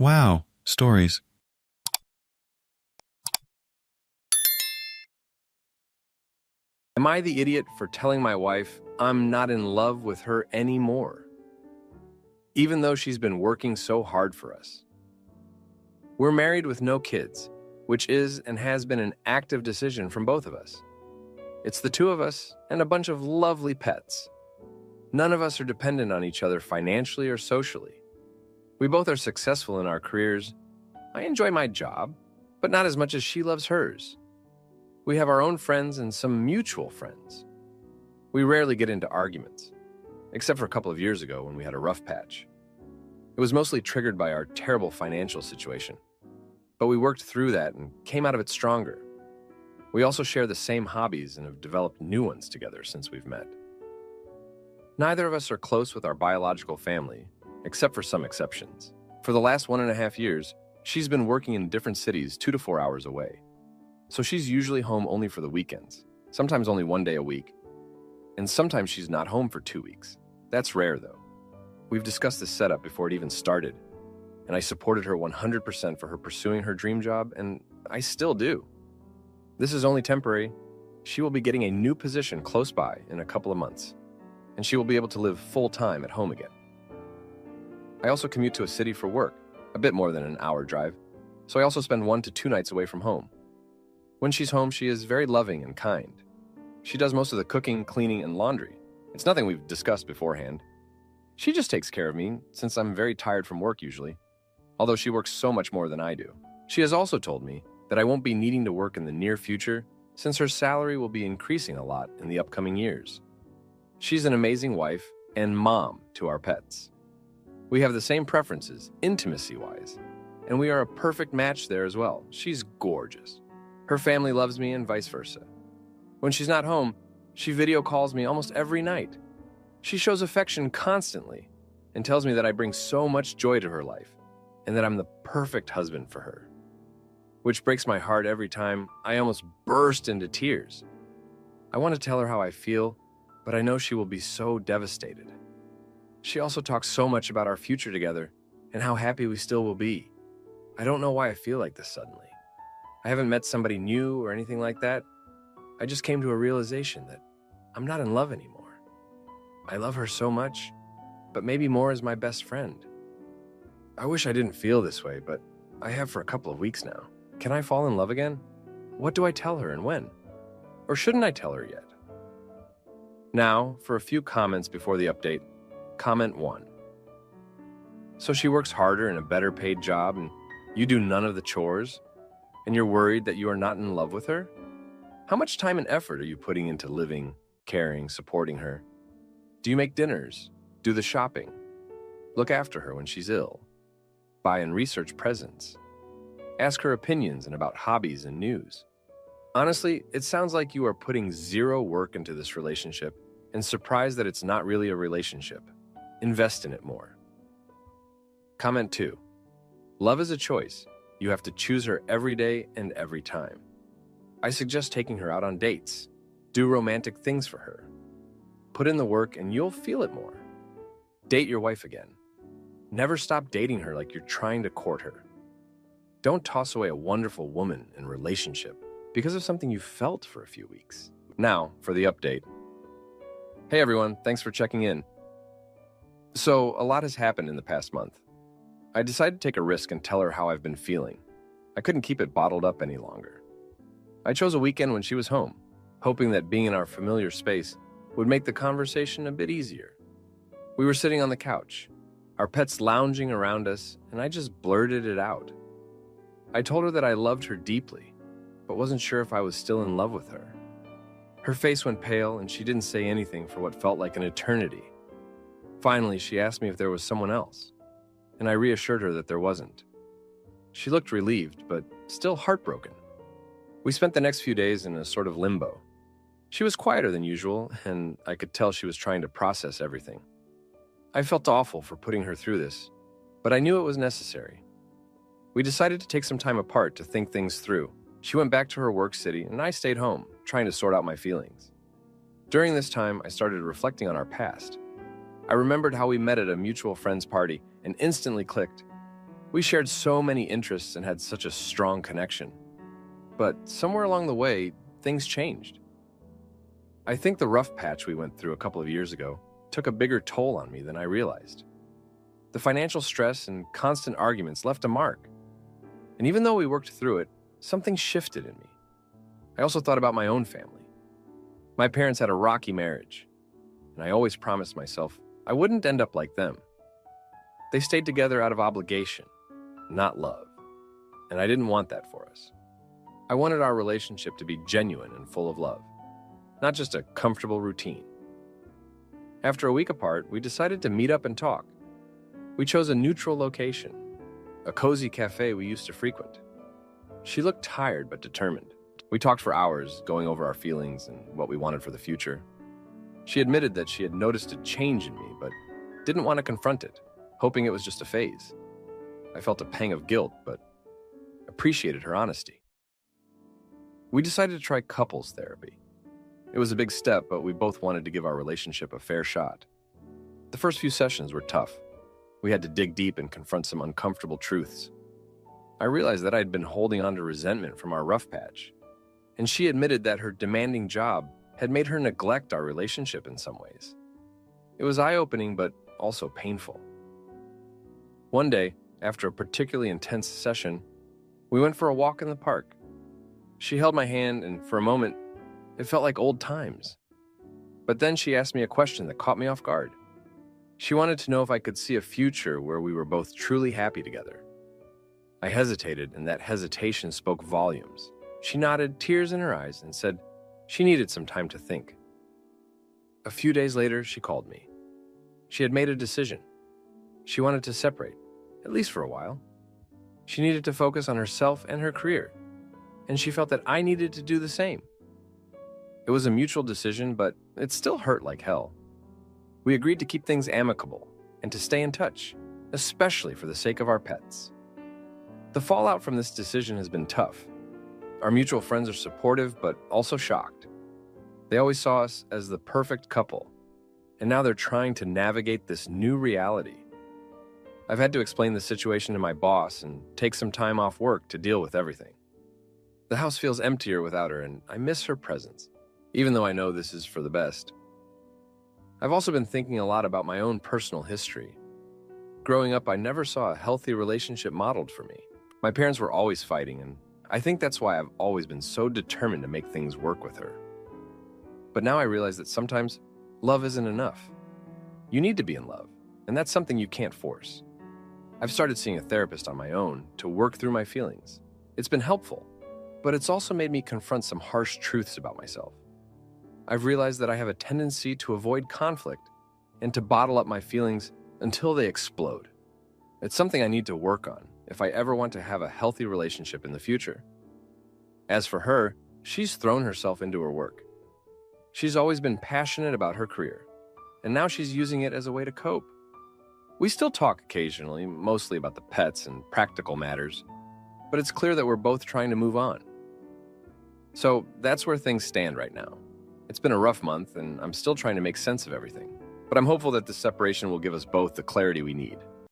Wow, stories. Am I the idiot for telling my wife I'm not in love with her anymore, even though she's been working so hard for us? We're married with no kids, which is and has been an active decision from both of us. It's the two of us and a bunch of lovely pets. None of us are dependent on each other financially or socially. We both are successful in our careers. I enjoy my job, but not as much as she loves hers. We have our own friends and some mutual friends. We rarely get into arguments, except for a couple of years ago when we had a rough patch. It was mostly triggered by our terrible financial situation, but we worked through that and came out of it stronger. We also share the same hobbies and have developed new ones together since we've met. Neither of us are close with our biological family, except for some exceptions. For the last 1.5 years, she's been working in different cities 2 to 4 hours away. So she's usually home only for the weekends, sometimes only 1 day a week. And sometimes she's not home for 2 weeks. That's rare, though. We've discussed this setup before it even started, and I supported her 100% for her pursuing her dream job, and I still do. This is only temporary. She will be getting a new position close by in a couple of months, and she will be able to live full-time at home again. I also commute to a city for work, a bit more than an hour drive, so I also spend 1 to 2 nights away from home. When she's home, she is very loving and kind. She does most of the cooking, cleaning, and laundry. It's nothing we've discussed beforehand. She just takes care of me, since I'm very tired from work usually, although she works so much more than I do. She has also told me that I won't be needing to work in the near future, since her salary will be increasing a lot in the upcoming years. She's an amazing wife and mom to our pets. We have the same preferences, intimacy-wise, and we are a perfect match there as well. She's gorgeous. Her family loves me and vice versa. When she's not home, she video calls me almost every night. She shows affection constantly and tells me that I bring so much joy to her life and that I'm the perfect husband for her, which breaks my heart every time. I almost burst into tears. I want to tell her how I feel, but I know she will be so devastated. She also talks so much about our future together and how happy we still will be. I don't know why I feel like this suddenly. I haven't met somebody new or anything like that. I just came to a realization that I'm not in love anymore. I love her so much, but maybe more as my best friend. I wish I didn't feel this way, but I have for a couple of weeks now. Can I fall in love again? What do I tell her and when? Or shouldn't I tell her yet? Now, for a few comments before the update. Comment 1. So she works harder in a better paid job and you do none of the chores? And you're worried that you are not in love with her? How much time and effort are you putting into living, caring, supporting her? Do you make dinners? Do the shopping? Look after her when she's ill? Buy and research presents? Ask her opinions and about hobbies and news? Honestly, it sounds like you are putting zero work into this relationship and surprised that it's not really a relationship. Invest in it more. Comment 2. Love is a choice. You have to choose her every day and every time. I suggest taking her out on dates. Do romantic things for her. Put in the work and you'll feel it more. Date your wife again. Never stop dating her like you're trying to court her. Don't toss away a wonderful woman and relationship because of something you felt for a few weeks. Now, for the update. Hey everyone, thanks for checking in. So, a lot has happened in the past month. I decided to take a risk and tell her how I've been feeling. I couldn't keep it bottled up any longer. I chose a weekend when she was home, hoping that being in our familiar space would make the conversation a bit easier. We were sitting on the couch, our pets lounging around us, and I just blurted it out. I told her that I loved her deeply, but wasn't sure if I was still in love with her. Her face went pale and she didn't say anything for what felt like an eternity. Finally, she asked me if there was someone else, and I reassured her that there wasn't. She looked relieved, but still heartbroken. We spent the next few days in a sort of limbo. She was quieter than usual, and I could tell she was trying to process everything. I felt awful for putting her through this, but I knew it was necessary. We decided to take some time apart to think things through. She went back to her work city, and I stayed home, trying to sort out my feelings. During this time, I started reflecting on our past. I remembered how we met at a mutual friend's party and instantly clicked. We shared so many interests and had such a strong connection. But somewhere along the way, things changed. I think the rough patch we went through a couple of years ago took a bigger toll on me than I realized. The financial stress and constant arguments left a mark. And even though we worked through it, something shifted in me. I also thought about my own family. My parents had a rocky marriage, and I always promised myself I wouldn't end up like them. They stayed together out of obligation, not love, and I didn't want that for us. I wanted our relationship to be genuine and full of love, not just a comfortable routine. After a week apart, we decided to meet up and talk. We chose a neutral location, a cozy cafe we used to frequent. She looked tired but determined. We talked for hours, going over our feelings and what we wanted for the future. She admitted that she had noticed a change in me, but didn't want to confront it, hoping it was just a phase. I felt a pang of guilt, but appreciated her honesty. We decided to try couples therapy. It was a big step, but we both wanted to give our relationship a fair shot. The first few sessions were tough. We had to dig deep and confront some uncomfortable truths. I realized that I had been holding on to resentment from our rough patch, and she admitted that her demanding job had made her neglect our relationship in some ways. It was eye-opening, but also painful. One day, after a particularly intense session, we went for a walk in the park. She held my hand, and for a moment, it felt like old times. But then she asked me a question that caught me off guard. She wanted to know if I could see a future where we were both truly happy together. I hesitated, and that hesitation spoke volumes. She nodded, tears in her eyes, and said she needed some time to think. A few days later, she called me. She had made a decision. She wanted to separate, at least for a while. She needed to focus on herself and her career, and she felt that I needed to do the same. It was a mutual decision, but it still hurt like hell. We agreed to keep things amicable and to stay in touch, especially for the sake of our pets. The fallout from this decision has been tough. Our mutual friends are supportive, but also shocked. They always saw us as the perfect couple, and now they're trying to navigate this new reality. I've had to explain the situation to my boss and take some time off work to deal with everything. The house feels emptier without her, and I miss her presence, even though I know this is for the best. I've also been thinking a lot about my own personal history. Growing up, I never saw a healthy relationship modeled for me. My parents were always fighting, and I think that's why I've always been so determined to make things work with her. But now I realize that sometimes love isn't enough. You need to be in love, and that's something you can't force. I've started seeing a therapist on my own to work through my feelings. It's been helpful, but it's also made me confront some harsh truths about myself. I've realized that I have a tendency to avoid conflict and to bottle up my feelings until they explode. It's something I need to work on if I ever want to have a healthy relationship in the future. As for her, she's thrown herself into her work. She's always been passionate about her career, and now she's using it as a way to cope. We still talk occasionally, mostly about the pets and practical matters, but it's clear that we're both trying to move on. So that's where things stand right now. It's been a rough month, and I'm still trying to make sense of everything. But I'm hopeful that this separation will give us both the clarity we need.